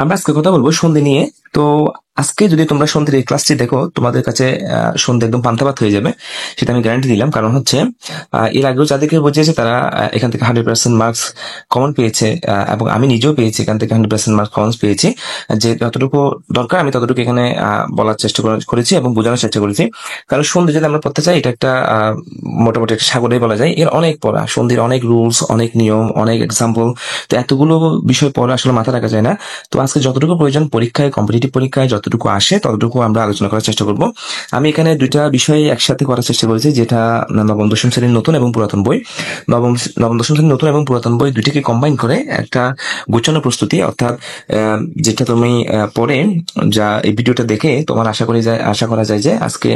আমরা আজকে কথা বলবো সন্ধি নিয়ে। তো আজকে যদি তোমরা সন্ধির এই ক্লাসটি দেখো, তোমাদের কাছে সন্ধি একদম পান্তাভাত হয়ে যাবে, সেটা আমি গ্যারান্টি দিলাম। কারণ হচ্ছে এর আগেও যাদেরকে বুঝিয়েছে তারা এখান থেকে 100% মার্কস কমন পেয়েছে, এবং আমি নিজেও পেয়েছি এখান থেকে 100% মার্কস কমন পেয়েছি। যে যতটুকু দরকার আমি ততটুকু এখানে বলার চেষ্টা করেছি এবং বোঝানোর চেষ্টা করেছি। কারণ সন্ধি যদি আমরা পড়তে চাই, এটা একটা মোটামুটি একটা সাগরেই বলা যায়। এর অনেক পড়া, সন্ধির অনেক রুলস, অনেক নিয়ম, অনেক এক্সাম্পল। তো এতগুলো বিষয় পড়া আসলে মাথা রাখা যায় না। তো আজকে যতটুকু প্রয়োজন পরীক্ষায়, কম্পিটিটিভ পরীক্ষায় যতটুকু আসে ততটুকু আমরা আলোচনা করার চেষ্টা করব। আমি এখানে দুইটা বিষয় একসাথে করার চেষ্টা করেছি, যেটা নবম দশম শ্রেণীর নতুন এবং পুরাতন বই, নবম নবম দশম শ্রেণীর নতুন এবং পুরাতন বই দুইটিকে কম্বাইন করে একটা গোছানো প্রস্তুতি। অর্থাৎ যেটা তুমি পড়ে, যা এই ভিডিওটা দেখে তোমার আশা করা যায় যে আজকে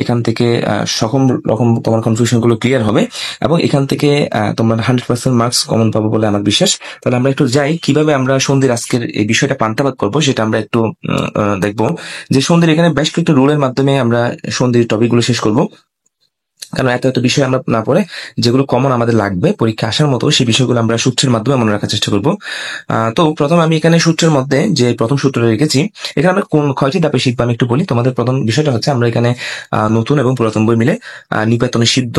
এখান থেকে সকল রকম তোমার কনফিউশন গুলো ক্লিয়ার হবে এবং এখান থেকে তোমরা 100% মার্কস কমন পাবো বলে আমার বিশ্বাস। তাহলে আমরা একটু যাই কিভাবে আমরা সন্ধির আজকের এই বিষয়টা পান্তাবাদ করবো, সেটা আমরা একটু দেখবো। যে সন্ধির এখানে বেশ কয়েকটা রুলের মাধ্যমে আমরা সন্ধির টপিক গুলো শেষ করবো। কারণ এত এত বিষয় আমরা না পড়ে যেগুলো কমন আমাদের লাগবে পরীক্ষা আসার মতো, সেই বিষয়গুলো আমরা সূত্রের মাধ্যমে মনে রাখার চেষ্টা করবো। তো প্রথম আমি এখানে সূত্রের মধ্যে যে প্রথম সূত্রটা রেখেছি, এখানে আমরা কোন কয়টি ধাপে শিখবো আমি একটু বলি তোমাদের। প্রথম বিষয়টা হচ্ছে আমরা এখানে নতুন এবং পুরাতন বই মিলে নিপাতনের সিদ্ধ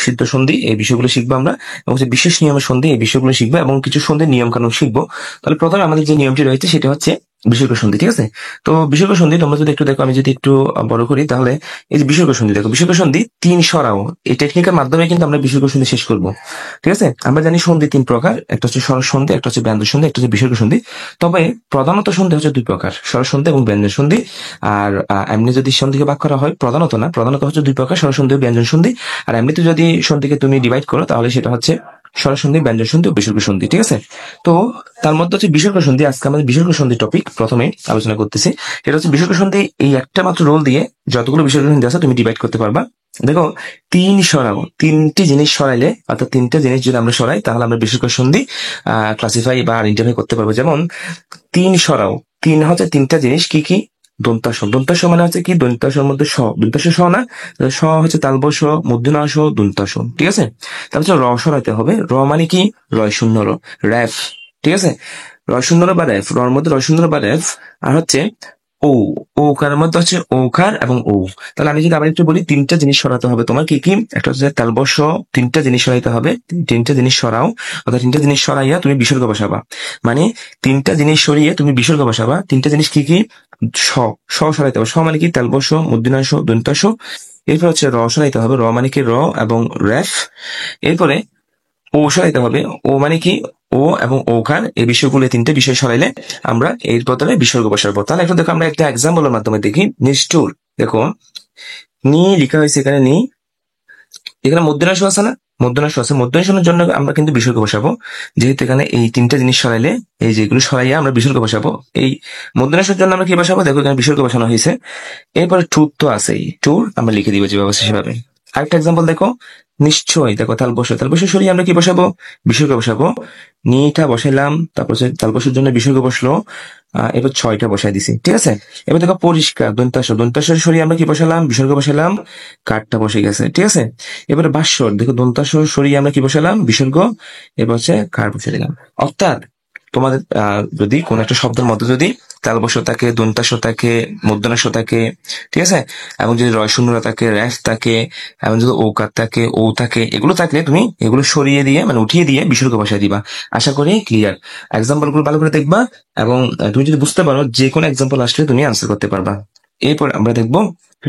সিদ্ধ সন্ধি এই বিষয়গুলো শিখবো আমরা, এবং যে বিশেষ নিয়মের সন্ধি এই বিষয়গুলো শিখবো এবং কিছু সন্ধির নিয়ম কানুন শিখবো। তাহলে প্রথমে আমাদের যে নিয়মটি রয়েছে সেটা হচ্ছে বিসর্গ সন্ধি, ঠিক আছে? তো বিসর্গ সন্ধি তোমরা যদি একটু দেখো, আমি যদি একটু বড় করি, তাহলে এই যে বিসর্গ সন্ধি দেখো, বিসর্গ সন্ধি তিন সরাও, এই টেকনিকের মাধ্যমে কিন্তু আমরা বিসর্গ সন্ধি শেষ করব। ঠিক আছে? আমরা জানি সন্ধি তিন প্রকার, একটা হচ্ছে সরস সন্ধি, একটা হচ্ছে ব্যঞ্জন সন্ধি, একটা হচ্ছে বিসর্গ সন্ধি। তবে প্রধানত সন্ধি হচ্ছে দুই প্রকার, সরস সন্ধি এবং ব্যঞ্জন সন্ধি। আর এমনি যদি সন্ধিকে ভাগ করা হয়, প্রধানত না, প্রধানত হচ্ছে দুই প্রকার, সরস সন্ধি ও ব্যঞ্জন সন্ধি। আর এমনিতে যদি সন্ধিকে তুমি ডিভাইড করো তাহলে সেটা হচ্ছে সরস সন্ধি, ব্যঞ্জন সন্ধি ও বিসর্গ সন্ধি। ঠিক আছে? তো তার মধ্যে হচ্ছে বিসর্গ সন্ধি, আজকে আমাদের বিসর্গ সন্ধি টপিক প্রথমে আলোচনা করতেছি। এটা হচ্ছে বিসর্গ সন্ধি, এই একটা মাত্র রোল দিয়ে যতগুলো বিসর্গ সন্ধি আছে তুমি ডিভাইড করতে পারবা। দেখো, তিন সরাবো, তিনটি জিনিস সরাইলে, অর্থাৎ তিনটা জিনিস যদি আমরা সরাই তাহলে আমরা বিসর্গ সন্ধি ক্লাসিফাই বা আইডেন্টিফাই করতে পারবো। যেমন তিন সরাও, তিন হচ্ছে তিনটা জিনিস, কি কি? দন্তাস, দন্তাস মানে হচ্ছে কি? দন্তাসের মধ্যে স, দন্তাস স না, স হচ্ছে তালবস, মূর্ধন্য স, দন্তাস। ঠিক আছে? তারপর হচ্ছে র সরাইতে হবে। র মানে কি? রয় শূন্য র, র্যাফ। ঠিক আছে? রয় শূন্য র বা র্যাফ, রর মধ্যে রয় শূন্য র বা র্যাফ। আর হচ্ছে ও, ওকার মধ্যে হচ্ছে ওকার এবং ও। তাহলে আমি যদি আবার একটু বলি, তিনটা জিনিস সরাতে হবে তোমার, কি কি? একটা হচ্ছে তালবস, তিনটা জিনিস সরাইতে হবে, তিনটা জিনিস সরাও, অর্থাৎ তিনটা জিনিস সরাইয়া তুমি বিসর্গ বসাবা। মানে তিনটা জিনিস সরিয়ে তুমি বিসর্গ বসাবা। তিনটা জিনিস কি কি? স, স সরাইতে হবে। স মানে কি? তালবস, মূর্ধন্য স, দন্তাস। এরপর হচ্ছে র সরাইতে হবে। র মানে কি? র এবং র্যাফ। এরপরে ও সরাইতে হবে। ও মানে কি? ও এবং ওকার, এই বিষয়গুলো, তিনটে বিষয় সরাইলে আমরা এর বদলে বিসর্গ বসাবো। তাহলে এখন দেখো আমরা একটা এক্সাম্পলের মাধ্যমে দেখি। নিষ্ঠুর, দেখো নি লেখা হয়েছে এখানে, নি, এখানে মধ্যাংশ আছে না? মধ্যাংশ আছে, মধ্যাংশের জন্য আমরা কিন্তু বিসর্গ বসাবো। যেহেতু এখানে এই তিনটা জিনিস সরাইলে, এই যেগুলো সরাইয়া আমরা বিসর্গ বসাবো, এই মধ্যাংশের জন্য আমরা কি বসাবো? দেখো এখানে বিসর্গ বসানো হয়েছে। এরপরে টুর তো আছেই, টুর আমরা লিখে দিব যেভাবে আছে সেভাবে। আরেকটা এক্সাম্পল দেখো, নিশ্চয়, দেখো তালবস, তালবস সরিয়ে আমরা কি বসাবো? বিসর্গ বসাবো। নিটা বসাইলাম, তারপর তালবসের জন্য বিসর্গ বসলো। এবার ছয়টা বসাই দিছি। ঠিক আছে? এবার দেখো পরিষ্কার, দন্তাস, দন্তাসের সরিয়ে আমরা কি বসালাম? বিসর্গ বসালাম, কাঠটা বসে গেছে। ঠিক আছে? এবারে ভাস্বর, দেখো দন্তাস সরিয়ে আমরা কি বসালাম? বিসর্গ, এবার হচ্ছে কার বসে দিলাম। অর্থাৎ তোমাদের যদি কোন একটা শব্দের মধ্যে যদি তালবস থাকে, দন্তাস থাকে, মূর্ধন্য থাকে, ঠিক আছে, এবং যদি রয় শূন্য থাকে, র্যাফ থাকে, এবং যদি ওকার থাকে, ও থাকে, এগুলো থাকলে তুমি এগুলো সরিয়ে দিয়ে, মানে উঠিয়ে দিয়ে বিসর্গ বসায় দিবা। আশা করি ক্লিয়ার। এক্সাম্পল গুলো ভালো করে দেখবা, এবং তুমি যদি বুঝতে পারো, যে কোনো এক্সাম্পল আসলে তুমি আনসার করতে পারবা। এরপর আমরা দেখবো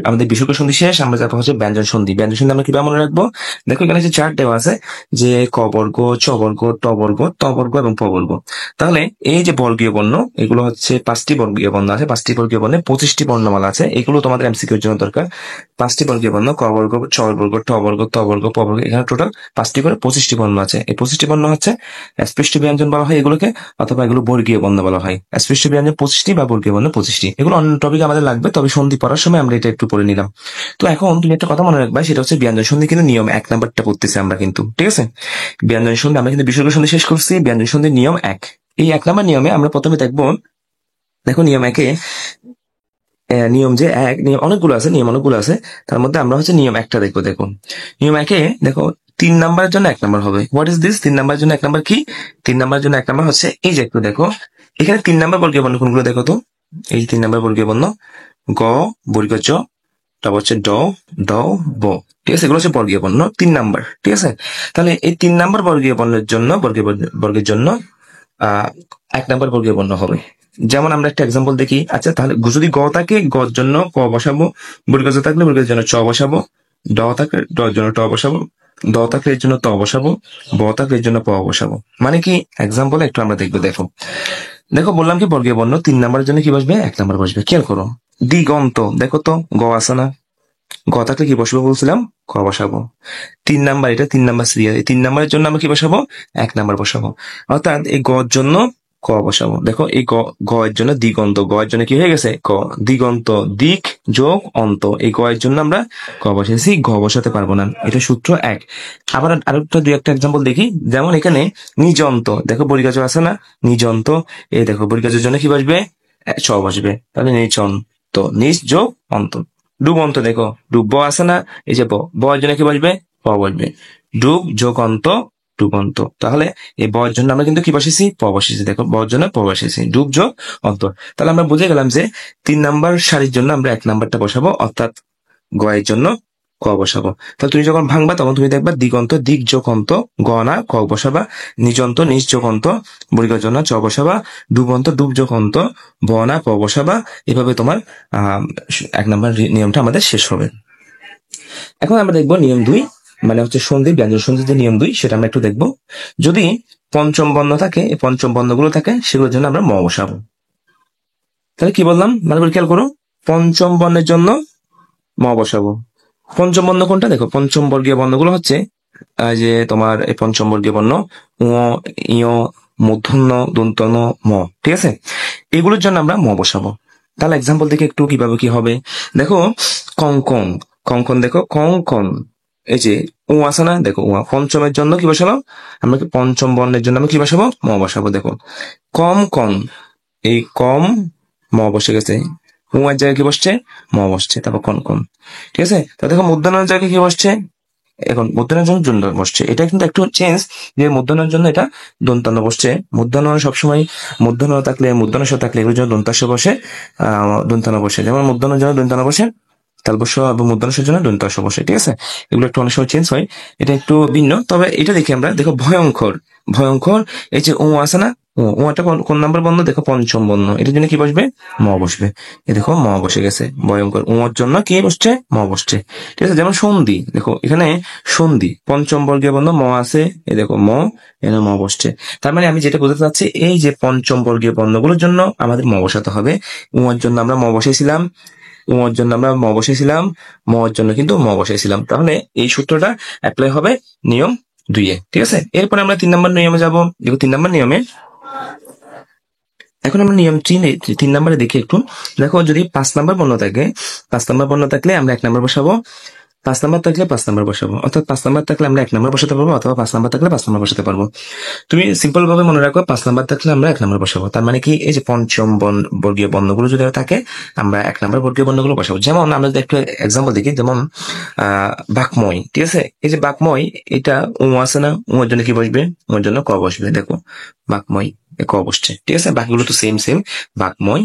আমাদের বিসর্গ সন্ধি শেষ, আমরা যাবো হচ্ছে ব্যঞ্জন সন্ধি। ব্যঞ্জন সন্ধি আমরা কিভাবে মনে রাখবো? দেখো এখানে যে চার্ট দেওয়া আছে, যে ক বর্গ, চ বর্গ, ট বর্গ, ত বর্গ এবং প বর্গ। তাহলে এই যে বর্গীয় বর্ণ, এগুলো হচ্ছে 5টি বর্গীয় বর্ণ আছে, 5টি বর্গীয় বর্ণে 25টি বর্ণমালা আছে। এগুলো তোমাদের এমসিকিউ এর জন্য দরকার। 5টি বর্গীয় বর্ণ, ক বর্গ, চ বর্গ, ট বর্গ, ত বর্গ, প বর্গ, এখানে টোটাল 5টি করে 25টি বর্ণ আছে। এই 25টি বর্ণ হচ্ছে স্পৃষ্ট ব্যঞ্জন বলা হয় এগুলোকে, অথবা এগুলো বর্গীয় বর্ণ বলা হয়। স্পৃষ্ট ব্যঞ্জন 25টি বা বর্গীয় বর্ণ 25টি। এগুলো অন্য টপিক আমাদের লাগবে, তবে সন্ধি পড়ার সময় আমরা এটা একটু পড়ে নিলাম। তো এখন তুমি একটা কথা মনে রাখবা, সেটা হচ্ছে ব্যঞ্জন সন্ধি কিন্তু নিয়ম 1 নাম্বারটা পড়তেছি আমরা কিন্তু। ঠিক আছে? ব্যঞ্জন সন্ধি আমরা কিন্তু বিসর্গ সন্ধি শেষ করছি, ব্যঞ্জন সন্ধির নিয়ম 1। এই 1 নাম্বার নিয়মে আমরা প্রথমে দেখবো, দেখো নিয়ম 1-এ নিয়ম যে এক, নিয়ম অনেকগুলো আছে, নিয়ম অনেকগুলো আছে, তার মধ্যে আমরা হচ্ছে নিয়ম 1টা দেখবো। দেখো নিয়ম 1-এ দেখো 3 নাম্বারের জন্য 1 নাম্বার হবে। What is this? 3 নাম্বারের জন্য 1 নাম্বার কি? 3 নাম্বারের জন্য 1 নাম্বার হচ্ছে এই যে, একটু দেখো, এখানে 3 নাম্বার বর্গীয় বর্ণ কোনগুলো দেখো তো, এই 3 নাম্বার বর্গীয় বর্ণ গ বর্গ চ, তারপর হচ্ছে ড, ড, ব, ঠিক আছে, এগুলো হচ্ছে বর্গীয় বর্ণ 3 নাম্বার, ঠিক আছে। তাহলে এই 3 নাম্বার বর্গীয় বর্ণের জন্য বর্গের জন্য 1 নাম্বার বর্গীয় বর্ণ হবে। যেমন আমরা একটা এক্সাম্পল দেখি। আচ্ছা, তাহলে যদি গ থাকে গর জন্য ক বসাবো, বর্গ জ থাকলে বর্গের জন্য চ বসাবো, ড থাকলে ডর জন্য ট বসাবো, দ থাকলে এর জন্য ত বসাবো, ব থাকলে এর জন্য প বসাবো। মানে কি এক্সাম্পল একটু আমরা দেখবো। দেখো দেখো বললাম কি বর্গীয় বর্ণ 3 নাম্বারের জন্য কি বসবে, 1 নাম্বার বসবে। খেয়াল করো, দিগন্ত দেখো তো গ আছে না, গ থাকলে কি বসবো বলছিলাম, ক বসাবো। 3 নাম্বার, এটা 3 নাম্বার সিরিয়াল, এই 3 নাম্বারের জন্য আমরা কি বসাবো, 1 নাম্বার বসাবো। অর্থাৎ এই গর জন্য ক বসাবো। দেখো এই গ এর জন্য দিগন্ত, গ এর জন্য কি হয়ে গেছে ক, দিগন্ত দিক যোগ অন্ত, এই গ এর জন্য আমরা ক বসেছি, ঘ বসাতে পারবো না, এটা সূত্র 1। আবার আরেকটা 2-1টা এক্সাম্পল দেখি। যেমন এখানে নিযন্ত, দেখো বর্গীয় জ আছে না, নিযন্ত, এই দেখো বর্গীয় জের জন্য কি বসবে, ছ বসবে, তাহলে নিচন্ত, নিচ যোগ অন্ত। ডুবন্ত, দেখো ডুব আছে না, এই যে ব এর জন্য কি বসবে, প বসবে, ডুব যোগ অন্ত ডুবন্ত। তাহলে এই ব এর জন্য আমরা কিন্তু কি বসেছি, প বসেছি, দেখো ব এর জন্য প বসেছি, ডুব যোগ অন্ত। তাহলে আমরা বুঝে গেলাম যে 3 নাম্বার সারির জন্য আমরা 1 নাম্বারটা বসাবো, অর্থাৎ গ এর জন্য ক বসাবো। তাহলে তুমি যখন ভাঙবা তখন তুমি দেখবা দিগন্ত দিক যোগ অন্ত, গ না ক বসাবা, নিযন্ত নিচ যোগ অন্ত, বর্গীয় জন্য চ বসাবা, ডুবন্ত ডুব যোগ অন্ত, ব না প বসাবা। এভাবে তোমার 1 নাম্বার নিয়মটা আমাদের শেষ হবে। এখন আমরা দেখবো নিয়ম 2, মানে হচ্ছে সন্ধি, ব্যঞ্জন সন্ধির যে নিয়ম 2 সেটা আমরা একটু দেখবো। যদি পঞ্চম বর্ণ থাকে, এই পঞ্চম বর্ণগুলো থাকে, সেগুলোর জন্য আমরা ম বসাবো। তাহলে কি বললাম ভালো করে খেয়াল করো, পঞ্চম বর্ণের জন্য ম বসাবো। পঞ্চম বর্ণ কোনটা, দেখো পঞ্চম বর্গীয় বর্ণগুলো হচ্ছে যে তোমার এই পঞ্চম বর্গীয় বর্ণ উ, ইয়, মূর্ধন্য, দন্তন্য, ম, ঠিক আছে, এগুলোর জন্য আমরা ম বসাবো। তাহলে এক্সাম্পল দেখে একটু কিভাবে কি হবে। দেখো কঙ্কন, কঙ্কন দেখো কঙ্কন, এই যে উ আছে না, দেখো উ পঞ্চমের জন্য কি বসালাম আমরা, পঞ্চম বর্ণের জন্য আমরা কি বসাবো, ম বসাবো। দেখো কম কন, এই কম ম বসে গেছে, উ এর জায়গায় কি বসছে, ম বসছে, তারপর কন কন, ঠিক আছে। তো দেখো মূর্ধন্যের জায়গায় কি বসছে, এখন মূর্ধন্যের জন্য দন্ত বসছে, এটা কিন্তু একটু চেঞ্জ, যে মূর্ধন্যের জন্য এটা দন্তান্ন বসছে। মূর্ধন্য সবসময় মূর্ধন্য থাকলে, মূর্ধন্য থাকলে এগুলোর জন্য দন্তাস্য বসে, দন্তান্ন বসে, যেমন মূর্ধন্যের জন্য দন্তান্ন বসে, তালবস্য এবং মূর্ধন্যের জন্য দন্তাস্য বসে, ঠিক আছে। এগুলো একটু অনেক সময় চেঞ্জ হয়, এটা একটু ভিন্ন। তবে এটা দেখি আমরা, দেখো ভয়ঙ্কর, ভয়ঙ্কর, এই যে ও আছে না, ওটা কোন নাম্বার বর্ণ, দেখো পঞ্চম বর্ণ, এটার জন্য কি বসবে, ম বসবে। এই দেখো ম বসে গেছে, ভয়ঙ্কর ওর জন্য কি বসছে, ম বসছে, ঠিক আছে। যেমন সন্ধি, দেখো এখানে সন্ধি, পঞ্চম বর্গীয় বর্ণ ম আছে, এই দেখো ম, এখানে ম বসছে। তার মানে আমি যেটা বোঝাতে চাচ্ছি, এই যে পঞ্চম বর্গীয় বর্ণগুলোর জন্য আমাদের ম বসাতে হবে। উমার জন্য আমরা ম বসেছিলাম, উমার জন্য আমরা ম বসেছিলাম, ম এর জন্য কিন্তু ম বসেছিলাম। তাহলে এই সূত্রটা অ্যাপ্লাই হবে নিয়ম 2-এ, ঠিক আছে। এরপরে আমরা 3 নম্বর নিয়মে যাবো। দেখো 3 নম্বর নিয়মে, এখন আমরা নিয়ম 3 নম্বরে দেখি একটু। দেখো যদি 5 নাম্বার বর্ণ থাকে, 5 নাম্বার বর্ণ থাকলে আমরা 1 নাম্বার বসাবো, 5 নাম্বার থাকলে 5 নাম্বার বসাবো, অর্থাৎ 5 নাম্বার থাকলে আমরা 1 নাম্বার বসাতে পারবো, অথবা 5 নাম্বার থাকলে 5 নাম্বার বসাতে পারবো। তুমি সিম্পল ভাবে মনে রাখো, 5 নাম্বার থাকলে আমরা 1 নাম্বার বসাবো। তার মানে কি, এই যে পঞ্চম বর্গীয় বর্ণগুলো যদি থাকে, আমরা 1 নাম্বার বর্গীয় বর্ণগুলো বসাবো। যেমন আমরা যদি একটু এক্সাম্পল দেখি, যেমন বাকময়, ঠিক আছে, এই যে বাকময়, এটা উ আছে না, উর জন্য কি বসবে, উর জন্য ক বসবে, দেখো বাকময় ক বসছে, ঠিক আছে। বাকিগুলো তো সেম সেম, বাকময়।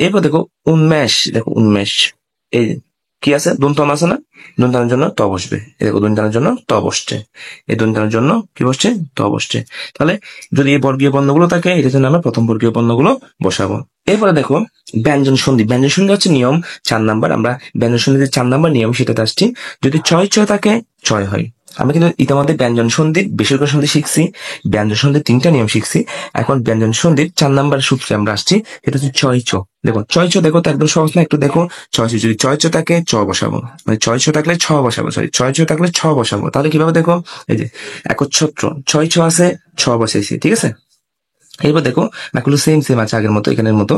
এরপর দেখো উন্মেষ, দেখো উন্মেষ, এই কি আছে, দন্তান আছে না, দন্তানের জন্য ত বসবে, এই দেখো দন্তানের জন্য ত বসছে, এই দন্তানের জন্য কি বসছে, ত বসছে। তাহলে যদি এই বর্গীয় বর্ণগুলো থাকে, এটার জন্য আমরা প্রথম বর্গীয় বর্ণগুলো বসাবো। এরপরে দেখো ব্যঞ্জন সন্ধি, ব্যঞ্জন সন্ধি হচ্ছে নিয়ম 4 নাম্বার। আমরা ব্যঞ্জন সন্ধি যে 4 নাম্বার নিয়ম সেটাতে আসছি। যদি ছয় ছয় থাকে, ছয় হয়। আমরা কিন্তু ইতিমধ্যে ব্যঞ্জন সন্ধির বেসরকারি সন্ধি শিখছি, ব্যঞ্জন সন্ধির 3টা নিয়ম শিখছি। এখন ব্যঞ্জন সন্ধির 4 নাম্বার সূত্রে আমরা আসছি, এটা হচ্ছে ছয় ছ। দেখো ছয় ছ, দেখো তো একদম সহজ না, একটু দেখো। ছয় ছ, যদি ছয় ছ থাকে চ বসাবো, মানে ছয় ছ থাকলে ছ বসাবো, সরি ছয় ছ থাকলে ছ বসাবো। তাহলে কিভাবে, দেখো এই যে একচ্ছত্র, ছয় ছ আছে, ছ বসেছি, ঠিক আছে। এবার দেখো বাকিগুলো সেম সেম আছে আগের মতো, এখানের মতো।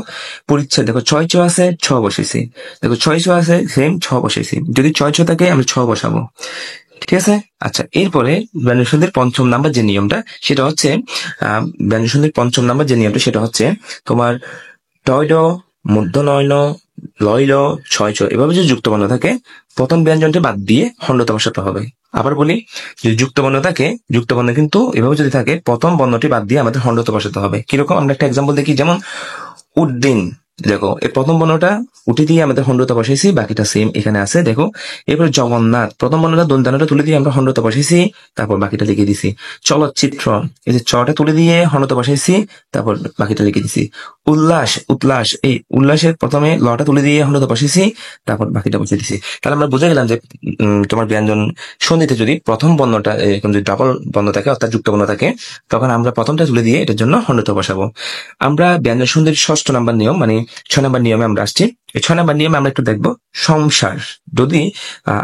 পরিচ্ছেদ, দেখো ছয় ছ আছে, ছ বসেছি, দেখো ছয় ছ আছে, সেম ছ বসেছি। যদি ছয় ছ থাকে আমরা ছ বসাবো, ঠিক আছে। আচ্ছা, এরপরে ব্যঞ্জন সন্ধির 5ম নাম্বার যে নিয়মটা, সেটা হচ্ছে ব্যঞ্জন সন্ধির 5ম নাম্বার যে নিয়মটা, সেটা হচ্ছে তোমার টয় ড, মধ্য নয় ন, লয় ল, ছয় ছ, এভাবে যদি যুক্ত বর্ণ থাকে, প্রথম ব্যঞ্জনটা বাদ দিয়ে খণ্ডতা বসাতে হবে। আবার বলি, যদি যুক্ত বর্ণ থাকে, যুক্ত বর্ণ কিন্তু এভাবে যদি থাকে, প্রথম বর্ণটি বাদ দিয়ে আমাদের হন্ডত বসাতে হবে। কিরকম, আমরা একটা এক্সাম্পল দেখি, যেমন উদ্দিন। দেখো এই প্রথম বর্ণটা উঠে দিয়ে আমাদের হন্ডতা বসাইছি, বাকিটা সেম এখানে আছে। দেখো এরপরে জগন্নাথ, প্রথম বর্ণটা দন্তানটা তুলে দিয়ে আমরা হন্ডতা বসাইছি, তারপর বাকিটা লিখে দিছি। চলচ্চিত্র, এই যে চটা তুলে দিয়ে হন্ডতা বসাইছি, তারপর বাকিটা লিখে দিছি। উল্লাস, উল্লাস, এই উল্লাসের প্রথমে লটা তুলে দিয়ে হন্ডতা বসাইছি, তারপর বাকিটা বসিয়ে দিছি। তাহলে আমরা বুঝে গেলাম যে তোমার ব্যঞ্জন সন্ধিতে যদি প্রথম বর্ণটা এরকম যদি ডাবল বর্ণ থাকে, অর্থাৎ যুক্ত বর্ণ থাকে, তখন আমরা প্রথমটা তুলে দিয়ে এটার জন্য হন্ডতা বসাবো। আমরা ব্যঞ্জন সন্ধির 6 নম্বর নিয়ম, মানে 6 নম্বর নিয়মে আমরা আসছি। এই 6 নম্বর নিয়মে আমরা একটু দেখবো সংসার। যদি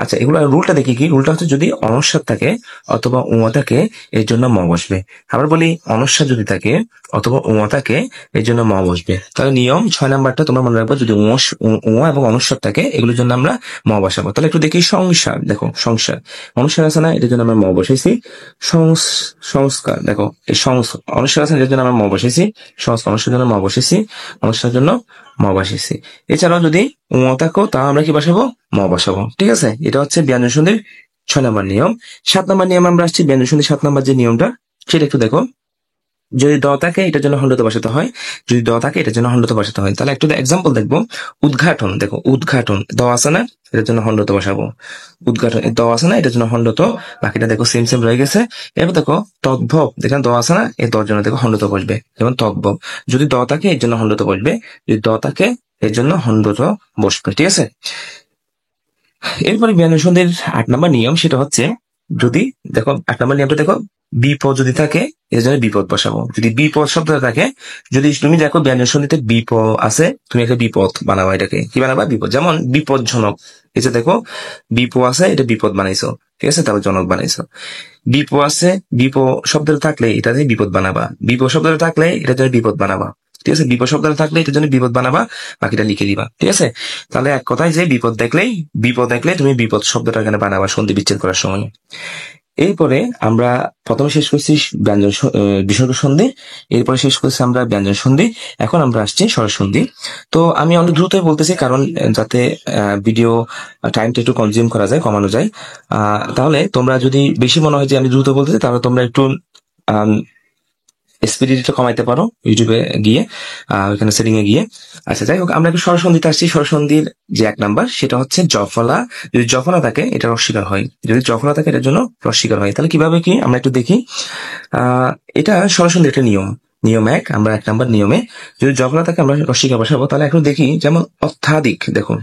আচ্ছা, এগুলো রুলটা দেখি কি, রুলটা হচ্ছে যদি অনস্বার থাকে অথবা উমা থাকে, এর জন্য ম বসবে। আবার বলি, অনস্বার যদি থাকে অথবা উমা থাকে, এর জন্য ম বসবে। তাহলে নিয়ম 6 নাম্বারটা তোমরা মনে রাখবো, যদি উমা এবং অনস্বার থাকে, এগুলোর জন্য আমরা ম বসাবো। তাহলে একটু দেখি সংসার। দেখো সংসার, অনুসার আছে না, এটার জন্য আমরা ম বসাইছি। সংস্কার, দেখো এই অনুসার আছে, এটার জন্য আমরা ম বসাইছি। সংস্কার, অনুসার জন্য ম বসাইছি, অনুসার জন্য ম বসাইছি। এছাড়াও যদি ম থাকো, তাও আমরা কি বসাবো, ম বসাবো। ঠিক আছে, এটা হচ্ছে ব্যঞ্জন সন্ধির 6 নম্বর নিয়ম। 7 নম্বর নিয়ম আমরা আসছি, ব্যঞ্জন সন্ধির 7 নম্বর যে নিয়মটা, সেটা একটু দেখো। যদি দ থাকে, এটার জন্য হন্ডত বসাতে হয়। যদি দ থাকে, এটার জন্য হন্ডত বসাতে হয়। তাহলে একটু এক্সাম্পল দেখবো। উদ্ঘাটন, দেখো উদ্ঘাটন, দ আছে না, এটার জন্য হন্ডত বসাবো। উদ্ঘাটন, দ আছে না, এটার জন্য হন্ডত, বাকিটা দেখো সেম সেম রয়ে গেছে। এবার দেখো তদ্ভব, যেখানে দ আছে না, এই দর জন্য দেখো হন্ডত বসবে, যেমন তদ্ভব। যদি দ থাকে, এর জন্য হন্ডত বসবে। যদি দ থাকে, এর জন্য হন্ডত বসবে। ঠিক আছে, এরপরে ব্যঞ্জন সন্ধির 8 নম্বর নিয়ম, সেটা হচ্ছে যদি দেখো 8 নম্বর নিয়মটা দেখো, বিপদ যদি থাকে, এর জন্য বিপদ বসাবো। যদি বিপদ শব্দটা থাকে, যদি তুমি দেখো ব্যঞ্জন সন্ধিতে বিপ আছে, তুমি একটা বিপদ বানাবা। এটাকে কি বানাবা, বিপদ। যেমন বিপদজনক, এই যে দেখো বিপ আছে, এটা বিপদ বানাইছো। ঠিক আছে, তারপর জনক বানাইছো। বিপ আছে, বিপ শব্দটা থাকলে এটাতে বিপদ বানাবা। বিপ শব্দটা থাকলে এটার জন্য বিপদ বানাবা। ঠিক আছে, বিপদ শব্দটা থাকলে এটার জন্য বিপদ বানাবা, বাকিটা লিখে দিবা। ঠিক আছে, তাহলে এক কথায় যে বিপদ দেখলে তুমি বিপদ শব্দটা এখানে বানাবা সন্ধি বিচ্ছেদ করার সময়। এরপরে আমরা প্রথমে শেষ করছি বিসর্গ সন্ধি, এরপরে শেষ করছি আমরা ব্যঞ্জন সন্ধি। এখন আমরা আসছি স্বর সন্ধি। তো আমি অনেক দ্রুতই বলতেছি, কারণ যাতে ভিডিও টাইমটা একটু কনজিউম করা যায়, কমানো যায়। তাহলে তোমরা যদি বেশি মনে হয় যে আমি দ্রুত বলতেছি, তাহলে তোমরা একটু স্পিডটা কমাইতে পারো ইউটিউবে গিয়ে, ওইখানে সেটিং এ গিয়ে। আচ্ছা, যাই হোক, আমরা একটু স্বরসন্ধিতে আসছি। স্বরসন্ধির যে 1 নাম্বার, সেটা হচ্ছে জফলা। যদি জফলা থাকে, এটা রস্বীকার হয়। যদি জফলা থাকে, এটার জন্য রস্বীকার হয়। তাহলে কিভাবে কি, আমরা একটু দেখি। এটা স্বরসন্ধির একটা নিয়ম। নিয়ম 1, আমরা 1 নাম্বার নিয়মে যদি জফলা থাকে, আমরা রস্বীকার বসাবো। তাহলে একটু দেখি, যেমন অত্যাধিক, দেখুন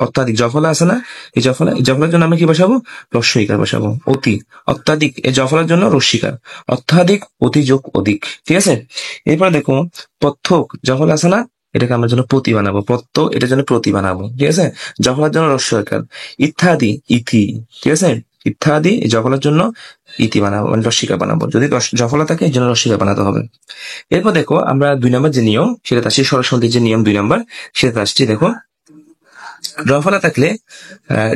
অত্যাধিক জফলা আছে না, এই জফলার জন্য আমরা কি বসাবো, রস্বইকার বসাবো। অতি, অত্যাধিক, এই জফলার জন্য রস্বইকার। অত্যাধিক, অতি যোগ অধিক। ঠিক আছে, এরপর দেখো প্রত্যক, জফলা আছে না, এটাকে আমরা জন্য প্রতি বানাবো। এটার জন্য প্রতি বানাবো। ঠিক আছে, জফলার জন্য রস্বইকার। ইত্যাদি, ইতি। ঠিক আছে, ইত্যাদি, এই জফলার জন্য ইতি বানাবো, মানে রস্বইকার বানাবো। যদি জফলা থাকে, এই জন্য রস্বইকার বানাতে হবে। এরপর দেখো, আমরা 2 নম্বর যে নিয়ম, সেটা আসছি স্বরসন্ধির যে নিয়ম 2 নম্বর, সেটা আসছি। দেখো রফলা থাকলে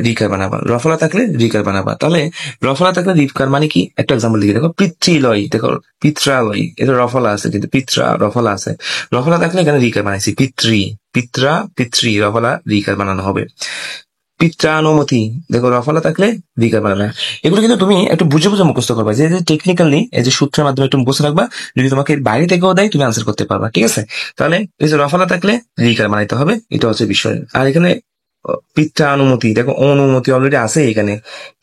রিকার বানাবা, রফলা থাকলে রিকার বানাবা। তাহলে রফলা থাকলে রিকার মানে কি, একটা এক্সাম্পল দিকে দেখো, পিতৃলয়, দেখো পিত্রালয়, এটা রফলা আছে, কিন্তু রফলা আছে। রফলা থাকলে এখানে রিকার বানাইছি, পিতৃ, রফলা রিকার বানানো হবে। পিত্রানুমতি, দেখো রফলা থাকলে রিকার বানাবে। এগুলো কিন্তু তুমি একটু বুঝে বুঝে মুখস্থ করবা, যে টেকনিক্যালি এই যে সূত্রের মাধ্যমে একটু মুখস্থ রাখবা। যদি তোমাকে বাইরে থেকেও দেয়, তুমি আনসার করতে পারবা। ঠিক আছে, তাহলে এই যে রফলা থাকলে রিকার বানাইতে হবে, এটা হচ্ছে বিষয়। আর এখানে পিত্রা অনুমতি, দেখো অনুমতি অলরেডি আছে এখানে।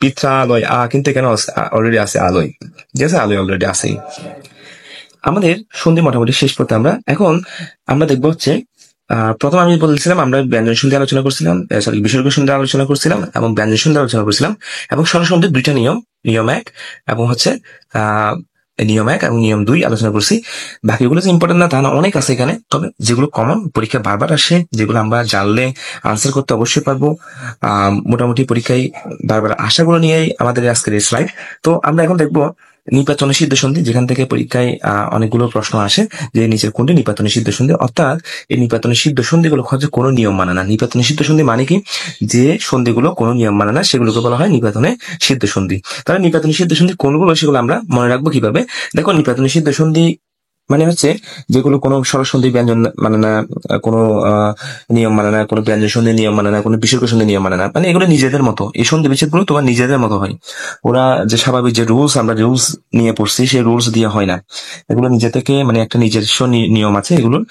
পিত্রালয়, কিন্তু এখানে অলরেডি আছে আলয়। ঠিক আছে, আলয় অলরেডি আছেই। আমাদের সন্ধি মোটামুটি শেষ করতে এখন আমরা দেখবো হচ্ছে, প্রথম আমি বলছিলাম আমরা ব্যঞ্জন সন্ধি আলোচনা করছিলাম, সরি বিসর্গ সন্ধি আলোচনা করছিলাম, এবং ব্যঞ্জন সন্ধি আলোচনা করছিলাম, এবং স্বরসন্ধির 2টা নিয়ম, নিয়ম 1 এবং হচ্ছে নিয়ম 1 এবং নিয়ম 2 আলোচনা করছি। বাকিগুলো যে ইম্পর্টেন্ট না তা না, অনেক আছে এখানে। তবে যেগুলো কমন, পরীক্ষা বারবার আসে, যেগুলো আমরা জানলে আনসার করতে অবশ্যই পারবো, মোটামুটি পরীক্ষায় বারবার আশাগুলো নিয়েই আমাদের আজকের এই স্লাইড। তো আমরা এখন দেখবো নিপাতনে সিদ্ধ সন্ধি, যেখান থেকে পরীক্ষায় অনেকগুলো প্রশ্ন আসে, যে নিচের কোনটি নিপাতনে সিদ্ধ সন্ধি। অর্থাৎ এই নিপাতনে সিদ্ধ সন্ধিগুলো হচ্ছে কোনো নিয়ম মানে না। নিপাতনে সিদ্ধ সন্ধি মানে কি, যে সন্ধিগুলো কোনো নিয়ম মানে না, সেগুলোকে বলা হয় নিপাতনে সিদ্ধ সন্ধি। তাহলে নিপাতনে সিদ্ধ সন্ধি কোনগুলো, সেগুলো আমরা মনে রাখবো কিভাবে। দেখো নিপাতনে সিদ্ধ সন্ধি মানে হচ্ছে যেগুলো কোনো স্বরসন্ধি ব্যঞ্জন মানে না, কোনো নিয়ম মানে না, কোনো ব্যঞ্জন সন্ধি নিয়ম মানে না, কোনো বিসর্গ সন্ধি নিয়ম মানে না, মানে এগুলো নিজেদের মতো, এই সন্ধি বিচ্ছেদ গুলো তোমার নিজেদের মতো হয়। ওরা যে স্বাভাবিক যে রুলস, আমরা রুলস নিয়ে পড়ছি সেই রুলস দিয়ে হয় না, এগুলো নিজে থেকে মানে একটা নিজস্ব নিয়ম আছে এগুলোর,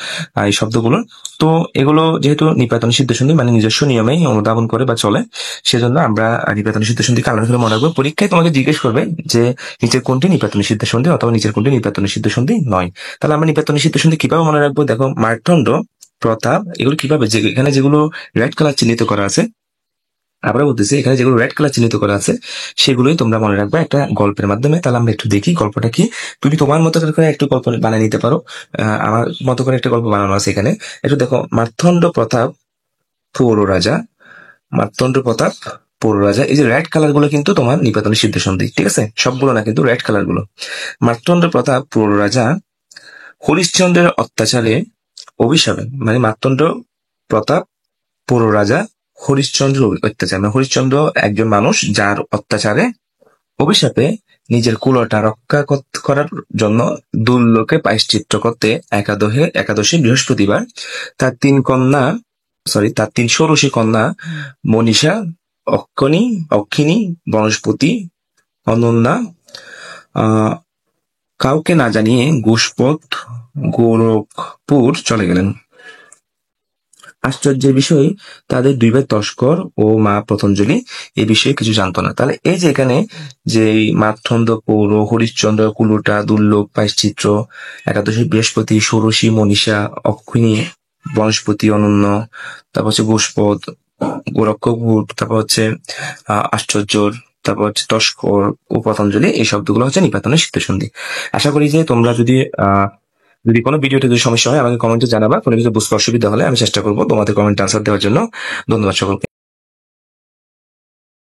এই শব্দগুলোর। তো এগুলো যেহেতু নিপাতন সিদ্ধ সন্ধি মানে নিজস্ব নিয়মেই অনুধাবন করে বা চলে, সেজন্য আমরা নিপাতন সিদ্ধ সন্ধি আলাদা করে মনে রাখবো। পরীক্ষায় তোমাকে জিজ্ঞেস করবে যে নিচের কোনটি নিপাতন সিদ্ধ সন্ধি অথবা নিচের কোনটি নিপাতন সিদ্ধ সন্ধি নয়। তাহলে আমরা নিপাত নিষিদ্ধ সন্ধি কিভাবে মনে রাখবো? দেখো, মারথন্ড, প্রতাপ, এগুলো কিভাবে, যে এখানে যেগুলো রেড কালার চিহ্নিত করা আছে, আবার বলতেছি এখানে যেগুলো রেড কালার চিহ্নিত করা আছে সেগুলোই তোমরা মনে রাখবে একটা গল্পের মাধ্যমে। তাহলে আমরা একটু দেখি গল্পটা কি। তুমি তোমার মতো করে একটু গল্প বানিয়ে নিতে পারো, আমার মতো করে একটা গল্প বানানো আছে এখানে। একটু দেখো, মার্তণ্ড প্রতাপ পৌর রাজা, মার্তণ্ড প্রতাপ পৌর রাজা, এই যে রেড কালার গুলো কিন্তু তোমার নিপাত নিষিদ্ধ সন্ধি, ঠিক আছে? সবগুলো না, কিন্তু রেড কালার গুলো। মার্তণ্ড প্রতাপ পৌর রাজা হরিশ্চন্দ্রের অত্যাচারে অভিশাপে, মানে মার্তণ্ড প্রতাপ পুরো রাজা হরিশ্চন্দ্র অত্যাচার, মানে হরিশ্চন্দ্র একজন মানুষ যার অত্যাচারে অভিশাপে নিজের কুলটা রক্ষা করার জন্য দুর্লোকে প্রায়শ্চিত্ত করতে একাদশী বৃহস্পতিবার তার তিন কন্যা, তার তিন ষোড়শী কন্যা মনীষা, অক্ষিণী, বনস্পতি, অনন্যা, আহ কাউকে না জানিয়ে ঘোষপথ গোরখপুর চলে গেলেন। আশ্চর্যের বিষয়, তাদের দুই ভাই তস্কর ও মা পতঞ্জলি এই বিষয়ে কিছু জানতো না। তাহলে এই যে এখানে যে মার্তণ্ড পৌর, হরিশ্চন্দ্র, কুলুটা, দুর্লভ, পাইশ্চিত্র, একাদশী বৃহস্পতি, ষোড়শী, মনীষা, অক্ষিণী, বনস্পতি, অনন্য, তারপর হচ্ছে ঘোষপথ, গোরক্ষপুর, তারপর হচ্ছে আশ্চর্যর, তারপর হচ্ছে তস্কর ও পতঞ্জলি, এই শব্দগুলো হচ্ছে নিপাতনের সিদ্ধ সন্ধি। আশা করি যে তোমরা যদি কোনো ভিডিওতে যদি সমস্যা হয় আমাকে কমেন্টে জানাবা। কোনো কিছু বুঝতে অসুবিধা হলে আমি চেষ্টা করবো তোমাদের কমেন্ট আনসার দেওয়ার জন্য। ধন্যবাদ সকলকে।